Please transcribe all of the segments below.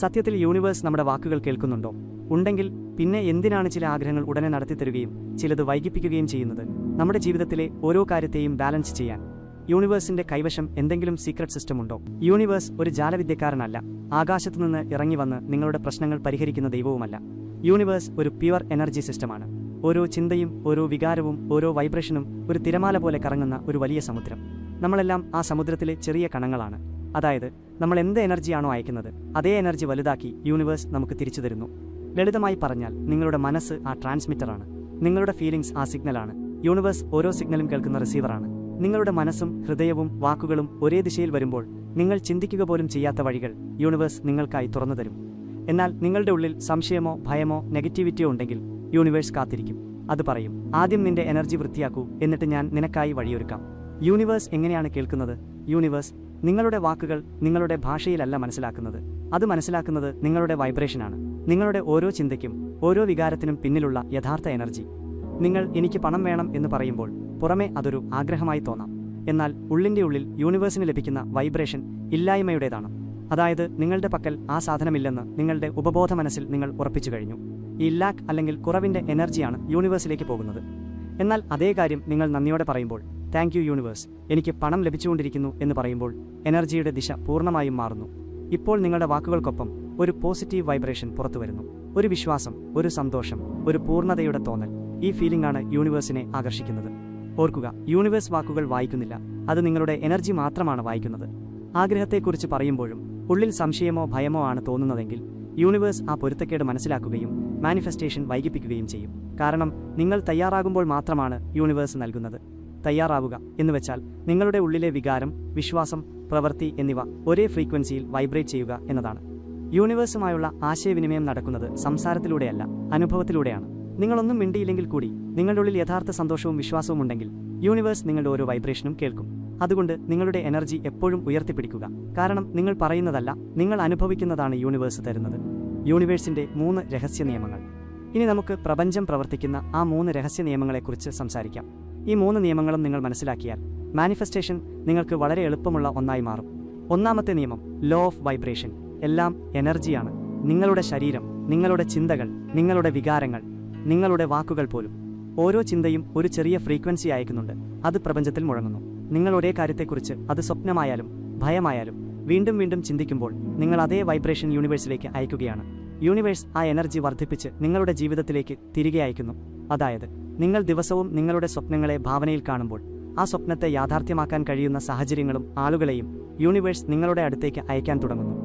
സത്യത്തിൽ യൂണിവേഴ്സ് നമ്മുടെ വാക്കുകൾ കേൾക്കുന്നുണ്ടോ? ഉണ്ടെങ്കിൽ പിന്നെ എന്തിനാണ് ചില ആഗ്രഹങ്ങൾ ഉടനെ നടത്തിത്തരുകയും ചിലത് വൈകിപ്പിക്കുകയും ചെയ്യുന്നത്? നമ്മുടെ ജീവിതത്തിലെ ഓരോ കാര്യത്തെയും ബാലൻസ് ചെയ്യാൻ യൂണിവേഴ്സിന്റെ കൈവശം എന്തെങ്കിലും സീക്രട്ട് സിസ്റ്റം ഉണ്ടോ? യൂണിവേഴ്സ് ഒരു ജാലവിദ്യക്കാരനല്ല, ആകാശത്തുനിന്ന് ഇറങ്ങി വന്ന് നിങ്ങളുടെ പ്രശ്നങ്ങൾ പരിഹരിക്കുന്ന ദൈവവുമല്ല. യൂണിവേഴ്സ് ഒരു പ്യുവർ എനർജി സിസ്റ്റമാണ്. ഓരോ ചിന്തയും, ഓരോ വികാരവും, ഓരോ വൈബ്രേഷനും ഒരു തിരമാല പോലെ കറങ്ങുന്ന ഒരു വലിയ സമുദ്രം. നമ്മളെല്ലാം ആ സമുദ്രത്തിലെ ചെറിയ കണങ്ങളാണ്. അതായത് നമ്മൾ എന്ത് എനർജിയാണോ അയക്കുന്നത് അതേ എനർജി വലുതാക്കി യൂണിവേഴ്സ് നമുക്ക് തിരിച്ചു തരുന്നു. ലളിതമായി പറഞ്ഞാൽ നിങ്ങളുടെ മനസ്സ് ആ ട്രാൻസ്മിറ്ററാണ്. നിങ്ങളുടെ ഫീലിംഗ്സ് ആ സിഗ്നലാണ്. യൂണിവേഴ്സ് ഓരോ സിഗ്നലും കേൾക്കുന്ന റിസീവറാണ്. നിങ്ങളുടെ മനസ്സും ഹൃദയവും വാക്കുകളും ഒരേ ദിശയിൽ വരുമ്പോൾ നിങ്ങൾ ചിന്തിക്കുക പോലും ചെയ്യാത്ത വഴികൾ യൂണിവേഴ്സ് നിങ്ങൾക്കായി തുറന്നു തരും. എന്നാൽ നിങ്ങളുടെ ഉള്ളിൽ സംശയമോ ഭയമോ നെഗറ്റിവിറ്റിയോ ഉണ്ടെങ്കിൽ യൂണിവേഴ്സ് കാത്തിരിക്കും. അത് പറയും, ആദ്യം നിന്റെ എനർജി വൃത്തിയാക്കൂ, എന്നിട്ട് ഞാൻ നിനക്കായി വഴിയൊരുക്കാം. യൂണിവേഴ്സ് എങ്ങനെയാണ് കേൾക്കുന്നത്? യൂണിവേഴ്സ് നിങ്ങളുടെ വാക്കുകൾ നിങ്ങളുടെ ഭാഷയിലല്ല മനസ്സിലാക്കുന്നത്. അത് മനസ്സിലാക്കുന്നത് നിങ്ങളുടെ വൈബ്രേഷനാണ്. നിങ്ങളുടെ ഓരോ ചിന്തയ്ക്കും ഓരോ വികാരത്തിനും പിന്നിലുള്ള യഥാർത്ഥ എനർജി. നിങ്ങൾ എനിക്ക് പണം വേണം എന്ന് പറയുമ്പോൾ പുറമേ അതൊരു ആഗ്രഹമായി തോന്നാം. എന്നാൽ ഉള്ളിൻ്റെ ഉള്ളിൽ യൂണിവേഴ്സിന് ലഭിക്കുന്ന വൈബ്രേഷൻ ഇല്ലായ്മയുടേതാണ്. അതായത് നിങ്ങളുടെ പക്കൽ ആ സാധനമില്ലെന്ന് നിങ്ങളുടെ ഉപബോധ മനസ്സിൽ നിങ്ങൾ ഉറപ്പിച്ചു കഴിഞ്ഞു. ഈ ലാക്ക് അല്ലെങ്കിൽ കുറവിൻ്റെ എനർജിയാണ് യൂണിവേഴ്സിലേക്ക് പോകുന്നത്. എന്നാൽ അതേ കാര്യം നിങ്ങൾ നന്ദിയോടെ പറയുമ്പോൾ, താങ്ക് യു യൂണിവേഴ്സ്, എനിക്ക് പണം ലഭിച്ചുകൊണ്ടിരിക്കുന്നു എന്ന് പറയുമ്പോൾ എനർജിയുടെ ദിശ പൂർണ്ണമായും മാറുന്നു. ഇപ്പോൾ നിങ്ങളുടെ വാക്കുകൾക്കൊപ്പം ഒരു പോസിറ്റീവ് വൈബ്രേഷൻ പുറത്തുവരുന്നു. ഒരു വിശ്വാസം, ഒരു സന്തോഷം, ഒരു പൂർണ്ണതയുടെ തോന്നൽ. ഈ ഫീലിംഗ് ആണ് യൂണിവേഴ്സിനെ ആകർഷിക്കുന്നത്. ഓർക്കുക, യൂണിവേഴ്സ് വാക്കുകൾ വായിക്കുന്നില്ല, അത് നിങ്ങളുടെ എനർജി മാത്രമാണ് വായിക്കുന്നത്. ആഗ്രഹത്തെക്കുറിച്ച് പറയുമ്പോഴും ഉള്ളിൽ സംശയമോ ഭയമോ ആണ് തോന്നുന്നതെങ്കിൽ യൂണിവേഴ്സ് ആ പൊരുത്തക്കേട് മനസ്സിലാക്കുകയും മാനിഫെസ്റ്റേഷൻ വൈകിപ്പിക്കുകയും ചെയ്യും. കാരണം നിങ്ങൾ തയ്യാറാകുമ്പോൾ മാത്രമാണ് യൂണിവേഴ്സ് നൽകുന്നത്. തയ്യാറാവുക എന്നുവെച്ചാൽ നിങ്ങളുടെ ഉള്ളിലെ വികാരം, വിശ്വാസം, പ്രവൃത്തി എന്നിവ ഒരേ ഫ്രീക്വൻസിയിൽ വൈബ്രേറ്റ് ചെയ്യുക എന്നതാണ്. യൂണിവേഴ്സുമായുള്ള ആശയവിനിമയം നടക്കുന്നത് സംസാരത്തിലൂടെയല്ല, അനുഭവത്തിലൂടെയാണ്. നിങ്ങളൊന്നും മിണ്ടിയില്ലെങ്കിൽ കൂടി നിങ്ങളുടെ ഉള്ളിൽ യഥാർത്ഥ സന്തോഷവും വിശ്വാസവും ഉണ്ടെങ്കിൽ യൂണിവേഴ്സ് നിങ്ങളുടെ ഓരോ വൈബ്രേഷനും കേൾക്കും. അതുകൊണ്ട് നിങ്ങളുടെ എനർജി എപ്പോഴും ഉയർത്തിപ്പിടിക്കുക. കാരണം നിങ്ങൾ പറയുന്നതല്ല, നിങ്ങൾ അനുഭവിക്കുന്നതാണ് യൂണിവേഴ്സ് തരുന്നത്. യൂണിവേഴ്സിന്റെ 3 രഹസ്യ നിയമങ്ങൾ. ഇനി നമുക്ക് പ്രപഞ്ചം പ്രവർത്തിക്കുന്ന ആ 3 രഹസ്യ നിയമങ്ങളെക്കുറിച്ച് സംസാരിക്കാം. ഈ 3 നിയമങ്ങളും നിങ്ങൾ മനസ്സിലാക്കിയാൽ മാനിഫെസ്റ്റേഷൻ നിങ്ങൾക്ക് വളരെ എളുപ്പമുള്ള ഒന്നായി മാറും. ഒന്നാമത്തെ നിയമം, ലോ ഓഫ് വൈബ്രേഷൻ. എല്ലാം എനർജിയാണ്. നിങ്ങളുടെ ശരീരം, നിങ്ങളുടെ ചിന്തകൾ, നിങ്ങളുടെ വികാരങ്ങൾ, നിങ്ങളുടെ വാക്കുകൾ പോലും. ഓരോ ചിന്തയും ഒരു ചെറിയ ഫ്രീക്വൻസി അയക്കുന്നുണ്ട്. അത് പ്രപഞ്ചത്തിൽ മുഴങ്ങുന്നു. നിങ്ങൾ ഒരേ കാര്യത്തെക്കുറിച്ച്, അത് സ്വപ്നമായാലും ഭയമായാലും, വീണ്ടും വീണ്ടും ചിന്തിക്കുമ്പോൾ നിങ്ങൾ അതേ വൈബ്രേഷൻ യൂണിവേഴ്സിലേക്ക് അയക്കുകയാണ്. യൂണിവേഴ്സ് ആ എനർജി വർദ്ധിപ്പിച്ച് നിങ്ങളുടെ ജീവിതത്തിലേക്ക് തിരികെ അയക്കുന്നു. അതായത് നിങ്ങൾ ദിവസവും നിങ്ങളുടെ സ്വപ്നങ്ങളെ ഭാവനയിൽ കാണുമ്പോൾ ആ സ്വപ്നത്തെ യാഥാർത്ഥ്യമാക്കാൻ കഴിയുന്ന സാഹചര്യങ്ങളും ആളുകളെയും യൂണിവേഴ്സ് നിങ്ങളുടെ അടുത്തേക്ക് അയക്കാൻ തുടങ്ങുന്നു.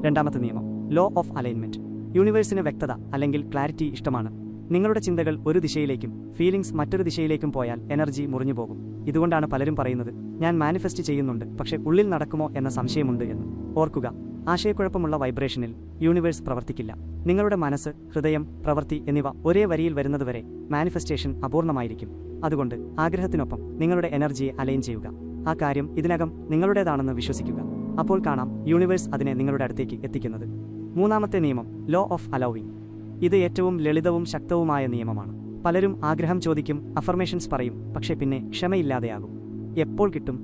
രണ്ടാമത്തെ നിയമം, ലോ ഓഫ് അലൈൻമെന്റ്. യൂണിവേഴ്സിന് വ്യക്തത അല്ലെങ്കിൽ ക്ലാരിറ്റി ഇഷ്ടമാണ്. നിങ്ങളുടെ ചിന്തകൾ ഒരു ദിശയിലേക്കും ഫീലിംഗ്സ് മറ്റൊരു ദിശയിലേക്കും പോയാൽ എനർജി മുറിഞ്ഞു പോകും. ഇതുകൊണ്ടാണ് പലരും പറയുന്നത്, ഞാൻ മാനിഫെസ്റ്റ് ചെയ്യുന്നുണ്ട് പക്ഷേ ഉള്ളിൽ നടക്കുമോ എന്ന സംശയമുണ്ട് എന്ന്. ഓർക്കുക, ആശയക്കുഴപ്പമുള്ള വൈബ്രേഷനിൽ യൂണിവേഴ്സ് പ്രവർത്തിക്കില്ല. നിങ്ങളുടെ മനസ്സ്, ഹൃദയം, പ്രവൃത്തി എന്നിവ ഒരേ വരിയിൽ വരുന്നതുവരെ മാനിഫെസ്റ്റേഷൻ അപൂർണമായിരിക്കും. അതുകൊണ്ട് ആഗ്രഹത്തിനൊപ്പം നിങ്ങളുടെ എനർജിയെ അലൈൻ ചെയ്യുക. ആ കാര്യം ഇതിനകം നിങ്ങളുടേതാണെന്ന് വിശ്വസിക്കുക. അപ്പോൾ കാണാം യൂണിവേഴ്സ് അതിനെ നിങ്ങളുടെ അടുത്തേക്ക് എത്തിക്കുന്നത്. മൂന്നാമത്തെ നിയമം, ലോ ഓഫ് അലൗവിംഗ്. ഇത് ഏറ്റവും ലളിതവും ശക്തവുമായ നിയമമാണ്. പലരും ആഗ്രഹം ചോദിക്കും, അഫർമേഷൻസ് പറയും, പക്ഷേ പിന്നെ ക്ഷമയില്ലാതെയാകും. എപ്പോൾ കിട്ടും?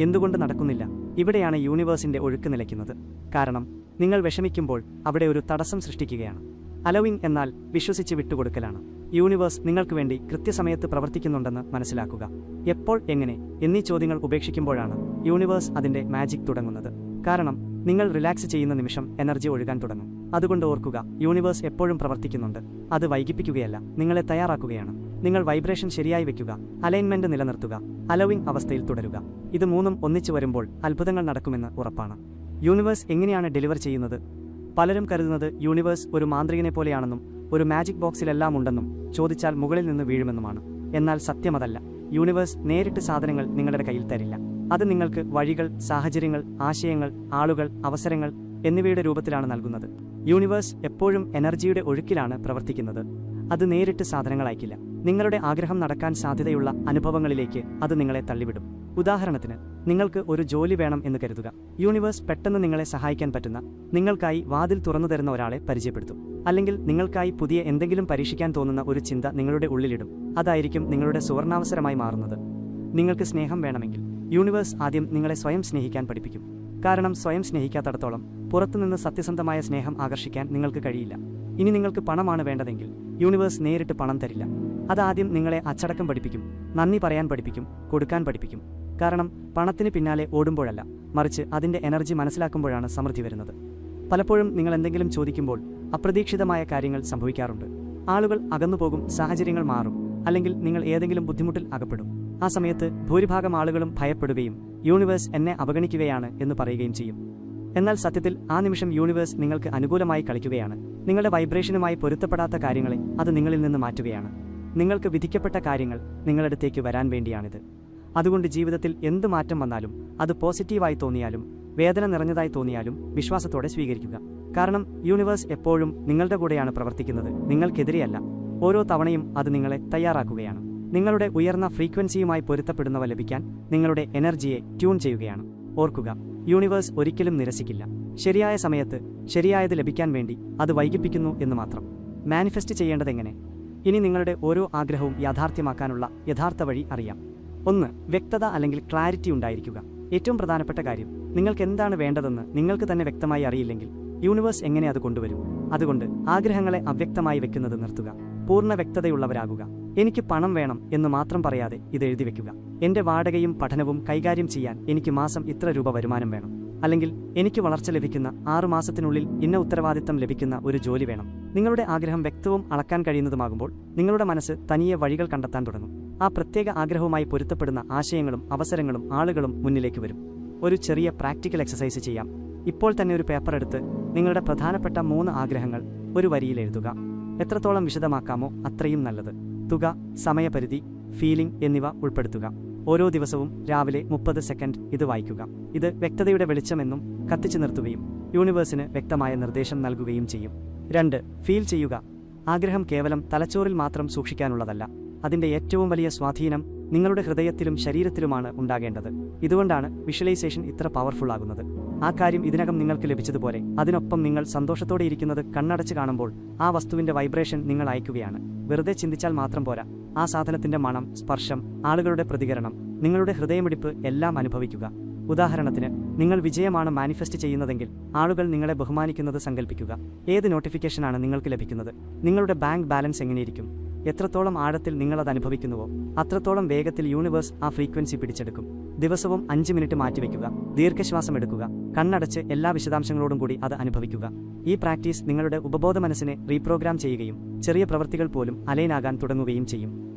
എന്തുകൊണ്ട് നടക്കുന്നില്ല? ഇവിടെയാണ് യൂണിവേഴ്സിന്റെ ഒഴുക്ക് നിലയ്ക്കുന്നത്. കാരണം നിങ്ങൾ വിഷമിക്കുമ്പോൾ അവിടെ ഒരു തടസ്സം സൃഷ്ടിക്കുകയാണ്. അലൗവിംഗ് എന്നാൽ വിശ്വസിച്ച് വിട്ടുകൊടുക്കലാണ്. യൂണിവേഴ്സ് നിങ്ങൾക്ക് വേണ്ടി കൃത്യസമയത്ത് പ്രവർത്തിക്കുന്നുണ്ടെന്ന് മനസ്സിലാക്കുക. എപ്പോൾ, എങ്ങനെ എന്നീ ചോദ്യങ്ങൾ ഉപേക്ഷിക്കുമ്പോഴാണ് യൂണിവേഴ്സ് അതിന്റെ മാജിക് തുടങ്ങുന്നത്. കാരണം നിങ്ങൾ റിലാക്സ് ചെയ്യുന്ന നിമിഷം എനർജി ഒഴുകാൻ തുടങ്ങും. അതുകൊണ്ട് ഓർക്കുക, യൂണിവേഴ്സ് എപ്പോഴും പ്രവർത്തിക്കുന്നുണ്ട്. അത് വൈകിപ്പിക്കുകയല്ല, നിങ്ങളെ തയ്യാറാക്കുകയാണ്. നിങ്ങൾ വൈബ്രേഷൻ ശരിയായി വെക്കുക, അലൈൻമെന്റ് നിലനിർത്തുക, അലൗവിംഗ് അവസ്ഥയിൽ തുടരുക. ഇത് മൂന്നും ഒന്നിച്ചു വരുമ്പോൾ അത്ഭുതങ്ങൾ നടക്കുമെന്ന് ഉറപ്പാണ്. യൂണിവേഴ്സ് എങ്ങനെയാണ് ഡെലിവർ ചെയ്യുന്നത്? പലരും കരുതുന്നത് യൂണിവേഴ്സ് ഒരു മാന്ത്രികനെ പോലെയാണെന്നും ഒരു മാജിക് ബോക്സിലെല്ലാം ഉണ്ടെന്നും ചോദിച്ചാൽ മുകളിൽ നിന്ന് വീഴുമെന്നുമാണ്. എന്നാൽ സത്യമതല്ല. യൂണിവേഴ്സ് നേരിട്ട് സാധനങ്ങൾ നിങ്ങളുടെ കയ്യിൽ തരില്ല. അത് നിങ്ങൾക്ക് വഴികൾ, സാഹചര്യങ്ങൾ, ആശയങ്ങൾ, ആളുകൾ, അവസരങ്ങൾ എന്നിവയുടെ രൂപത്തിലാണ് നൽകുന്നത്. യൂണിവേഴ്സ് എപ്പോഴും എനർജിയുടെ ഒഴുക്കിലാണ് പ്രവർത്തിക്കുന്നത്. അത് നേരിട്ട് സാധനങ്ങൾ അയക്കില്ല. നിങ്ങളുടെ ആഗ്രഹം നടക്കാൻ സാധ്യതയുള്ള അനുഭവങ്ങളിലേക്ക് അത് നിങ്ങളെ തള്ളിവിടും. ഉദാഹരണത്തിന്, നിങ്ങൾക്ക് ഒരു ജോലി വേണം എന്ന് കരുതുക. യൂണിവേഴ്സ് പെട്ടെന്ന് നിങ്ങളെ സഹായിക്കാൻ പറ്റുന്ന, നിങ്ങൾക്കായി വാതിൽ തുറന്നു തരുന്ന ഒരാളെ പരിചയപ്പെടുത്തും. അല്ലെങ്കിൽ നിങ്ങൾക്കായി പുതിയ എന്തെങ്കിലും പരീക്ഷിക്കാൻ തോന്നുന്ന ഒരു ചിന്ത നിങ്ങളുടെ ഉള്ളിലിടും. അതായിരിക്കും നിങ്ങളുടെ സുവർണാവസരമായി മാറുന്നത്. നിങ്ങൾക്ക് സ്നേഹം വേണമെങ്കിൽ യൂണിവേഴ്സ് ആദ്യം നിങ്ങളെ സ്വയം സ്നേഹിക്കാൻ പഠിപ്പിക്കും. കാരണം സ്വയം സ്നേഹിക്കാത്തടത്തോളം പുറത്തുനിന്ന് സത്യസന്ധമായ സ്നേഹം ആകർഷിക്കാൻ നിങ്ങൾക്ക് കഴിയില്ല. ഇനി നിങ്ങൾക്ക് പണമാണ് വേണ്ടതെങ്കിൽ യൂണിവേഴ്സ് നേരിട്ട് പണം തരില്ല. അതാദ്യം നിങ്ങളെ അച്ചടക്കം പഠിപ്പിക്കും, നന്ദി പറയാൻ പഠിപ്പിക്കും, കൊടുക്കാൻ പഠിപ്പിക്കും. കാരണം പണത്തിന് പിന്നാലെ ഓടുമ്പോഴല്ല, മറിച്ച് അതിൻ്റെ എനർജി മനസ്സിലാക്കുമ്പോഴാണ് സമൃദ്ധി വരുന്നത്. പലപ്പോഴും നിങ്ങൾ എന്തെങ്കിലും ചോദിക്കുമ്പോൾ അപ്രതീക്ഷിതമായ കാര്യങ്ങൾ സംഭവിക്കാറുണ്ട്. ആളുകൾ അകന്നുപോകും, സാഹചര്യങ്ങൾ മാറും, അല്ലെങ്കിൽ നിങ്ങൾ ഏതെങ്കിലും ബുദ്ധിമുട്ടിൽ അകപ്പെടും. ആ സമയത്ത് ഭൂരിഭാഗം ആളുകളും ഭയപ്പെടുകയും യൂണിവേഴ്സ് എന്നെ അവഗണിക്കുകയാണ് എന്ന് പറയുകയും ചെയ്യും. എന്നാൽ സത്യത്തിൽ ആ നിമിഷം യൂണിവേഴ്സ് നിങ്ങൾക്ക് അനുകൂലമായി കളിക്കുകയാണ്. നിങ്ങളുടെ വൈബ്രേഷനുമായി പൊരുത്തപ്പെടാത്ത കാര്യങ്ങളെ അത് നിങ്ങളിൽ നിന്ന് മാറ്റുകയാണ്. നിങ്ങൾക്ക് വിധിക്കപ്പെട്ട കാര്യങ്ങൾ നിങ്ങളടുത്തേക്ക് വരാൻ വേണ്ടിയാണിത്. അതുകൊണ്ട് ജീവിതത്തിൽ എന്ത് മാറ്റം വന്നാലും, അത് പോസിറ്റീവായി തോന്നിയാലും വേദന നിറഞ്ഞതായി തോന്നിയാലും വിശ്വാസത്തോടെ സ്വീകരിക്കുക. കാരണം യൂണിവേഴ്സ് എപ്പോഴും നിങ്ങളുടെ കൂടെയാണ് പ്രവർത്തിക്കുന്നത്, നിങ്ങൾക്കെതിരെയല്ല. ഓരോ തവണയും അത് നിങ്ങളെ തയ്യാറാക്കുകയാണ്. നിങ്ങളുടെ ഉയർന്ന ഫ്രീക്വൻസിയുമായി പൊരുത്തപ്പെടുന്നവ ലഭിക്കാൻ നിങ്ങളുടെ എനർജിയെ ട്യൂൺ ചെയ്യുകയാണ്. ഓർക്കുക, യൂണിവേഴ്സ് ഒരിക്കലും നിരസിക്കില്ല. ശരിയായ സമയത്ത് ശരിയായത് ലഭിക്കാൻ വേണ്ടി അത് വൈകിപ്പിക്കുന്നു എന്ന് മാത്രം. മാനിഫെസ്റ്റ് ചെയ്യേണ്ടതെങ്ങനെ? ഇനി നിങ്ങളുടെ ഓരോ ആഗ്രഹവും യാഥാർത്ഥ്യമാക്കാനുള്ള യഥാർത്ഥ വഴി അറിയാം. 1. വ്യക്തത അല്ലെങ്കിൽ ക്ലാരിറ്റി ഉണ്ടായിരിക്കുക. ഏറ്റവും പ്രധാനപ്പെട്ട കാര്യം, നിങ്ങൾക്ക് എന്താണ് വേണ്ടതെന്ന് നിങ്ങൾക്ക് തന്നെ വ്യക്തമായി അറിയില്ലെങ്കിൽ യൂണിവേഴ്സ് എങ്ങനെ അത് കൊണ്ടുവരും? അതുകൊണ്ട് ആഗ്രഹങ്ങളെ അവ്യക്തമായി വെക്കുന്നത് നിർത്തുക. പൂർണ്ണ വ്യക്തതയുള്ളവരാകുക. എനിക്ക് പണം വേണം എന്ന് മാത്രം പറയാതെ ഇത് എഴുതി വെക്കുക. എൻ്റെ വാടകയും പഠനവും കൈകാര്യം ചെയ്യാൻ എനിക്ക് മാസം ഇത്ര രൂപ വരുമാനം വേണം. അല്ലെങ്കിൽ എനിക്ക് വളർച്ച ലഭിക്കുന്ന 6 മാസത്തിനുള്ളിൽ ഇന്ന ഉത്തരവാദിത്തം ലഭിക്കുന്ന ഒരു ജോലി വേണം. നിങ്ങളുടെ ആഗ്രഹം വ്യക്തവും അളക്കാൻ കഴിയുന്നതുമാകുമ്പോൾ നിങ്ങളുടെ മനസ്സ് തനിയെ വഴികൾ കണ്ടെത്താൻ തുടങ്ങും. ആ പ്രത്യേക ആഗ്രഹവുമായി പൊരുത്തപ്പെടുന്ന ആശയങ്ങളും അവസരങ്ങളും ആളുകളും മുന്നിലേക്ക് വരും. ഒരു ചെറിയ പ്രാക്ടിക്കൽ എക്സസൈസ് ചെയ്യാം. ഇപ്പോൾ തന്നെ ഒരു പേപ്പർ എടുത്ത് നിങ്ങളുടെ പ്രധാനപ്പെട്ട 3 ആഗ്രഹങ്ങൾ ഒരു വരിയിൽ എഴുതുക. എത്രത്തോളം വിശദമാക്കാമോ അത്രയും നല്ലത്. തുക, സമയപരിധി, ഫീലിംഗ് എന്നിവ ഉൾപ്പെടുത്തുക. ഓരോ ദിവസവും രാവിലെ 30 സെക്കൻഡ് ഇത് വായിക്കുക. ഇത് വ്യക്തതയുടെ വെളിച്ചമെന്നും കത്തിച്ചു നിർത്തുകയും യൂണിവേഴ്സിന് വ്യക്തമായ നിർദ്ദേശം നൽകുകയും ചെയ്യും. 2. ഫീൽ ചെയ്യുക. ആഗ്രഹം കേവലം തലച്ചോറിൽ മാത്രം സൂക്ഷിക്കാനുള്ളതല്ല. അതിൻ്റെ ഏറ്റവും വലിയ സ്വാധീനം നിങ്ങളുടെ ഹൃദയത്തിലും ശരീരത്തിലുമാണ് ഉണ്ടാകേണ്ടത്. ഇതുകൊണ്ടാണ് വിഷ്വലൈസേഷൻ ഇത്ര പവർഫുൾ ആകുന്നത്. ആ കാര്യം ഇതിനകം നിങ്ങൾക്ക് ലഭിച്ചതുപോലെ അതിനൊപ്പം നിങ്ങൾ സന്തോഷത്തോടെ ഇരിക്കുന്നത് കണ്ണടച്ച് കാണുമ്പോൾ ആ വസ്തുവിൻ്റെ വൈബ്രേഷൻ നിങ്ങൾ അയക്കുകയാണ്. വെറുതെ ചിന്തിച്ചാൽ മാത്രം പോരാ. ആ സാധനത്തിൻ്റെ മണം, സ്പർശം, ആളുകളുടെ പ്രതികരണം, നിങ്ങളുടെ ഹൃദയമിടിപ്പ് എല്ലാം അനുഭവിക്കുക. ഉദാഹരണത്തിന്, നിങ്ങൾ വിജയമാണ് മാനിഫെസ്റ്റ് ചെയ്യുന്നതെങ്കിൽ ആളുകൾ നിങ്ങളെ ബഹുമാനിക്കുന്നത് സങ്കല്പിക്കുക. ഏത് നോട്ടിഫിക്കേഷനാണ് നിങ്ങൾക്ക് ലഭിക്കുന്നത്? നിങ്ങളുടെ ബാങ്ക് ബാലൻസ് എങ്ങനെയിരിക്കും? എത്രത്തോളം ആഴത്തിൽ നിങ്ങളത് അനുഭവിക്കുന്നുവോ അത്രത്തോളം വേഗത്തിൽ യൂണിവേഴ്സ് ആ ഫ്രീക്വൻസി പിടിച്ചെടുക്കും. ദിവസവും 5 മിനിറ്റ് മാറ്റിവെക്കുക. ദീർഘശ്വാസം എടുക്കുക. കണ്ണടച്ച് എല്ലാ വിശദാംശങ്ങളോടും കൂടി അത് അനുഭവിക്കുക. ഈ പ്രാക്ടീസ് നിങ്ങളുടെ ഉപബോധ മനസ്സിനെ റീപ്രോഗ്രാം ചെയ്യുകയും ചെറിയ പ്രവൃത്തികൾ പോലും അലൈനാകാൻ തുടങ്ങുകയും ചെയ്യും.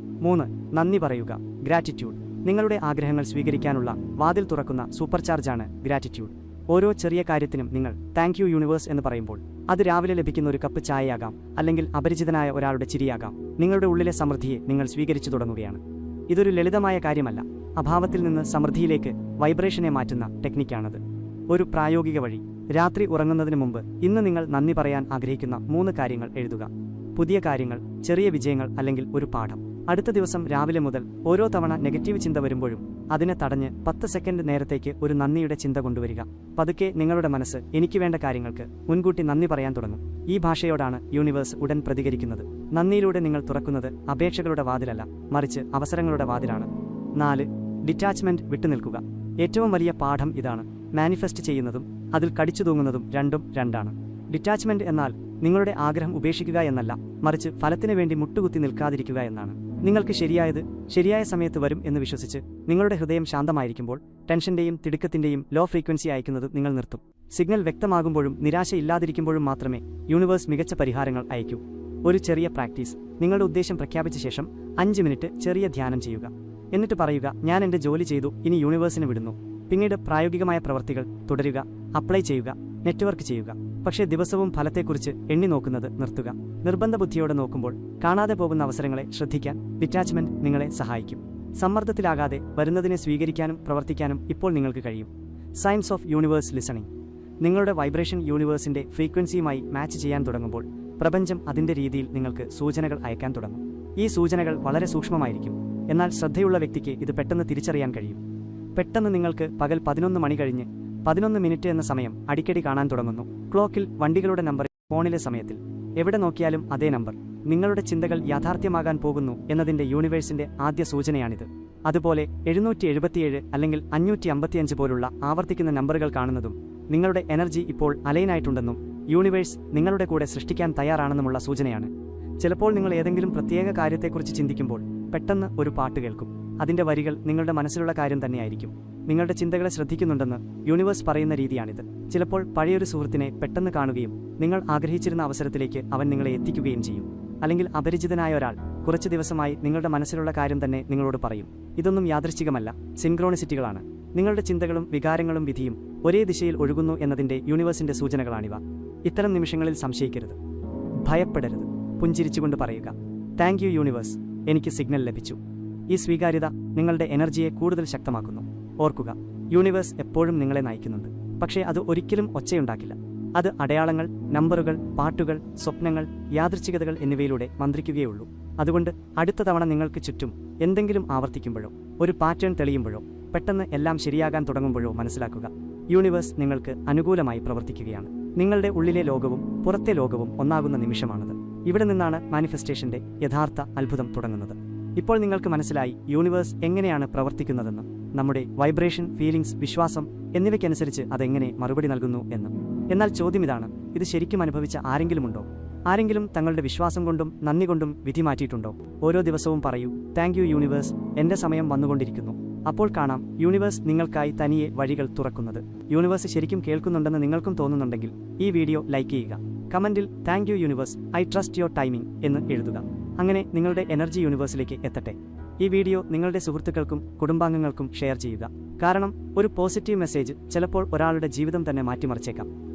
3. നന്ദി പറയുക. ഗ്രാറ്റിറ്റ്യൂഡ്. നിങ്ങളുടെ ആഗ്രഹങ്ങൾ സ്വീകരിക്കാനുള്ള വാതിൽ തുറക്കുന്ന സൂപ്പർ ചാർജാണ് ഗ്രാറ്റിറ്റ്യൂഡ്. ഓരോ ചെറിയ കാര്യത്തിനും നിങ്ങൾ താങ്ക് യു യൂണിവേഴ്സ് എന്ന് പറയുമ്പോൾ, അത് രാവിലെ ലഭിക്കുന്ന ഒരു കപ്പ് ചായയാകാം, അല്ലെങ്കിൽ അപരിചിതനായ ഒരാളുടെ ചിരിയാകാം, നിങ്ങളുടെ ഉള്ളിലെ സമൃദ്ധിയെ നിങ്ങൾ സ്വീകരിച്ചു തുടങ്ങുകയാണ്. ഇതൊരു ലളിതമായ കാര്യമല്ല. അഭാവത്തിൽ നിന്ന് സമൃദ്ധിയിലേക്ക് വൈബ്രേഷനെ മാറ്റുന്ന ടെക്നിക്കാണത്. ഒരു പ്രായോഗിക വഴി. രാത്രി ഉറങ്ങുന്നതിന് മുമ്പ് ഇന്ന് നിങ്ങൾ നന്ദി പറയാൻ ആഗ്രഹിക്കുന്ന 3 കാര്യങ്ങൾ എഴുതുക. പുതിയ കാര്യങ്ങൾ, ചെറിയ വിജയങ്ങൾ, അല്ലെങ്കിൽ ഒരു പാഠം. അടുത്ത ദിവസം രാവിലെ മുതൽ ഓരോ തവണ നെഗറ്റീവ് ചിന്ത വരുമ്പോഴും അതിനെ തടഞ്ഞ് 10 സെക്കൻഡ് നേരത്തേക്ക് ഒരു നന്ദിയുടെ ചിന്ത കൊണ്ടുവരിക. പതുക്കെ നിങ്ങളുടെ മനസ്സ് എനിക്ക് വേണ്ട കാര്യങ്ങൾക്ക് മുൻകൂട്ടി നന്ദി പറയാൻ തുടങ്ങും. ഈ ഭാഷയോടാണ് യൂണിവേഴ്സ് ഉടൻ പ്രതികരിക്കുന്നത്. നന്ദിയിലൂടെ നിങ്ങൾ തുറക്കുന്നത് അപേക്ഷകളുടെ വാതിലല്ല, മറിച്ച് അവസരങ്ങളുടെ വാതിലാണ്. 4. ഡിറ്റാച്ച്മെന്റ്. വിട്ടുനിൽക്കുക. ഏറ്റവും വലിയ പാഠം ഇതാണ്. മാനിഫെസ്റ്റ് ചെയ്യുന്നതും അതിൽ കടിച്ചു തൂങ്ങുന്നതും രണ്ടും രണ്ടാണ്. ഡിറ്റാച്ച്മെന്റ് എന്നാൽ നിങ്ങളുടെ ആഗ്രഹം ഉപേക്ഷിക്കുക എന്നല്ല, മറിച്ച് ഫലത്തിന് വേണ്ടി മുട്ടുകുത്തി നിൽക്കാതിരിക്കുക എന്നാണ്. നിങ്ങൾക്ക് ശരിയായത് ശരിയായ സമയത്ത് വരും എന്ന് വിശ്വസിച്ച് നിങ്ങളുടെ ഹൃദയം ശാന്തമായിരിക്കുമ്പോൾ ടെൻഷന്റെയും തിടുക്കത്തിന്റെയും ലോ ഫ്രീക്വൻസി അയക്കുന്നത് നിങ്ങൾ നിർത്തും. സിഗ്നൽ വ്യക്തമാകുമ്പോഴും നിരാശയില്ലാതിരിക്കുമ്പോഴും മാത്രമേ യൂണിവേഴ്സ് മികച്ച പരിഹാരങ്ങൾ അയക്കൂ. ഒരു ചെറിയ പ്രാക്ടീസ്. നിങ്ങളുടെ ഉദ്ദേശം പ്രഖ്യാപിച്ച ശേഷം 5 മിനിറ്റ് ചെറിയ ധ്യാനം ചെയ്യുക. എന്നിട്ട് പറയുക, ഞാൻ എൻ്റെ ജോലി ചെയ്തു, ഇനി യൂണിവേഴ്സിന് വിടുന്നു. പിന്നീട് പ്രായോഗികമായ പ്രവർത്തികൾ തുടരുക. അപ്ലൈ ചെയ്യുക, നെറ്റ്വർക്ക് ചെയ്യുക. പക്ഷേ ദിവസവും ഫലത്തെക്കുറിച്ച് എണ്ണി നോക്കുന്നത് നിർത്തുക. നിർബന്ധ ബുദ്ധിയോടെ നോക്കുമ്പോൾ കാണാതെ പോകുന്ന അവസരങ്ങളെ ശ്രദ്ധിക്കാൻ ഡിറ്റാച്ച്മെന്റ് നിങ്ങളെ സഹായിക്കും. സമ്മർദ്ദത്തിലാകാതെ വരുന്നതിനെ സ്വീകരിക്കാനും പ്രവർത്തിക്കാനും ഇപ്പോൾ നിങ്ങൾക്ക് കഴിയും. Science of universe listening. നിങ്ങളുടെ വൈബ്രേഷൻ യൂണിവേഴ്സിന്റെ ഫ്രീക്വൻസിയുമായി മാച്ച് ചെയ്യാൻ തുടങ്ങുമ്പോൾ പ്രപഞ്ചം അതിൻ്റെ രീതിയിൽ നിങ്ങൾക്ക് സൂചനകൾ അയക്കാൻ തുടങ്ങും. ഈ സൂചനകൾ വളരെ സൂക്ഷ്മമായിരിക്കും, എന്നാൽ ശ്രദ്ധയുള്ള വ്യക്തിക്ക് ഇത് പെട്ടെന്ന് തിരിച്ചറിയാൻ കഴിയും. പെട്ടെന്ന് നിങ്ങൾക്ക് പകൽ 11 മണി കഴിഞ്ഞ് 11 മിനിറ്റ് എന്ന സമയം അടിക്കടി കാണാൻ തുടങ്ങുന്നു. ക്ലോക്കിൽ, വണ്ടികളുടെ നമ്പർ, ഫോണിലെ സമയത്തിൽ, എവിടെ നോക്കിയാലും അതേ നമ്പർ. നിങ്ങളുടെ ചിന്തകൾ യാഥാർത്ഥ്യമാകാൻ പോകുന്നു എന്നതിൻ്റെ യൂണിവേഴ്സിന്റെ ആദ്യ സൂചനയാണിത്. അതുപോലെ 777 അല്ലെങ്കിൽ 555 പോലുള്ള ആവർത്തിക്കുന്ന നമ്പറുകൾ കാണുന്നതും നിങ്ങളുടെ എനർജി ഇപ്പോൾ അലൈനായിട്ടുണ്ടെന്നും യൂണിവേഴ്സ് നിങ്ങളുടെ കൂടെ സൃഷ്ടിക്കാൻ തയ്യാറാണെന്നുമുള്ള സൂചനയാണ്. ചിലപ്പോൾ നിങ്ങൾ ഏതെങ്കിലും പ്രത്യേക കാര്യത്തെക്കുറിച്ച് ചിന്തിക്കുമ്പോൾ പെട്ടെന്ന് ഒരു പാട്ട് കേൾക്കും. അതിന്റെ വരികൾ നിങ്ങളുടെ മനസ്സിലുള്ള കാര്യം തന്നെയായിരിക്കും. നിങ്ങളുടെ ചിന്തകളെ ശ്രദ്ധിക്കുന്നുണ്ടെന്ന് യൂണിവേഴ്സ് പറയുന്ന രീതിയാണിത്. ചിലപ്പോൾ പഴയൊരു സുഹൃത്തിനെ പെട്ടെന്ന് കാണുകയും നിങ്ങൾ ആഗ്രഹിച്ചിരുന്ന അവസരത്തിലേക്ക് അവൻ നിങ്ങളെ എത്തിക്കുകയും ചെയ്യും. അല്ലെങ്കിൽ അപരിചിതനായ ഒരാൾ കുറച്ച് ദിവസമായി നിങ്ങളുടെ മനസ്സിലുള്ള കാര്യം തന്നെ നിങ്ങളോട് പറയും. ഇതൊന്നും യാദൃശ്ചികമല്ല, സിൻക്രോണിസിറ്റികളാണ്. നിങ്ങളുടെ ചിന്തകളും വികാരങ്ങളും വിധിയും ഒരേ ദിശയിൽ ഒഴുകുന്നു എന്നതിന്റെ യൂണിവേഴ്സിന്റെ സൂചനകളാണിവ. ഇത്തരം നിമിഷങ്ങളിൽ സംശയിക്കരുത്, ഭയപ്പെടരുത്. പുഞ്ചിരിച്ചുകൊണ്ട് പറയുക, താങ്ക് യു യൂണിവേഴ്സ്, എനിക്ക് സിഗ്നൽ ലഭിച്ചു. ഈ സ്വീകാര്യത നിങ്ങളുടെ എനർജിയെ കൂടുതൽ ശക്തമാക്കുന്നു. ഓർക്കുക, യൂണിവേഴ്സ് എപ്പോഴും നിങ്ങളെ നയിക്കുന്നുണ്ട്. പക്ഷേ അത് ഒരിക്കലും ഒച്ചയുണ്ടാക്കില്ല. അത് അടയാളങ്ങൾ, നമ്പറുകൾ, പാട്ടുകൾ, സ്വപ്നങ്ങൾ, യാദൃച്ഛികതകൾ എന്നിവയിലൂടെ മന്ത്രിക്കുകയുള്ളൂ. അതുകൊണ്ട് അടുത്ത തവണ നിങ്ങൾക്ക് ചുറ്റും എന്തെങ്കിലും ആവർത്തിക്കുമ്പോഴോ, ഒരു പാറ്റേൺ തെളിയുമ്പോഴോ, പെട്ടെന്ന് എല്ലാം ശരിയാകാൻ തുടങ്ങുമ്പോഴോ മനസ്സിലാക്കുക, യൂണിവേഴ്സ് നിങ്ങൾക്ക് അനുകൂലമായി പ്രവർത്തിക്കുകയാണ്. നിങ്ങളുടെ ഉള്ളിലെ ലോകവും പുറത്തെ ലോകവും ഒന്നാകുന്ന നിമിഷമാണത്. ഇവിടെ നിന്നാണ് മാനിഫെസ്റ്റേഷന്റെ യഥാർത്ഥ അത്ഭുതം തുടങ്ങുന്നത്. ഇപ്പോൾ നിങ്ങൾക്ക് മനസ്സിലായി യൂണിവേഴ്സ് എങ്ങനെയാണ് പ്രവർത്തിക്കുന്നതെന്ന്, നമ്മുടെ വൈബ്രേഷൻ, ഫീലിംഗ്സ്, വിശ്വാസം എന്നിവയ്ക്കനുസരിച്ച് അതെങ്ങനെ മറുപടി നൽകുന്നു എന്ന്. എന്നാൽ ചോദ്യം ഇതാണ്, ഇത് ശരിക്കും അനുഭവിച്ച ആരെങ്കിലുമുണ്ടോ? ആരെങ്കിലും തങ്ങളുടെ വിശ്വാസം കൊണ്ടും നന്ദി കൊണ്ടും വിധി മാറ്റിയിട്ടുണ്ടോ? ഓരോ ദിവസവും പറയൂ, താങ്ക് യു യൂണിവേഴ്സ്, എന്റെ സമയം വന്നുകൊണ്ടിരിക്കുന്നു. അപ്പോൾ കാണാം യൂണിവേഴ്സ് നിങ്ങൾക്കായി തനിയെ വഴികൾ തുറക്കുന്നത്. യൂണിവേഴ്സ് ശരിക്കും കേൾക്കുന്നുണ്ടെന്ന് നിങ്ങൾക്കും തോന്നുന്നുണ്ടെങ്കിൽ ഈ വീഡിയോ ലൈക്ക് ചെയ്യുക. കമന്റിൽ thank you universe, I trust your timing എന്ന് എഴുതുക. അങ്ങനെ നിങ്ങളുടെ എനർജി യൂണിവേഴ്സിലേക്ക് എത്തട്ടെ. ഈ വീഡിയോ നിങ്ങളുടെ സുഹൃത്തുക്കൾക്കും കുടുംബാംഗങ്ങൾക്കും ഷെയർ ചെയ്യുക. കാരണം ഒരു പോസിറ്റീവ് മെസ്സേജ് ചിലപ്പോൾ ഒരാളുടെ ജീവിതം തന്നെ മാറ്റിമറിച്ചേക്കാം.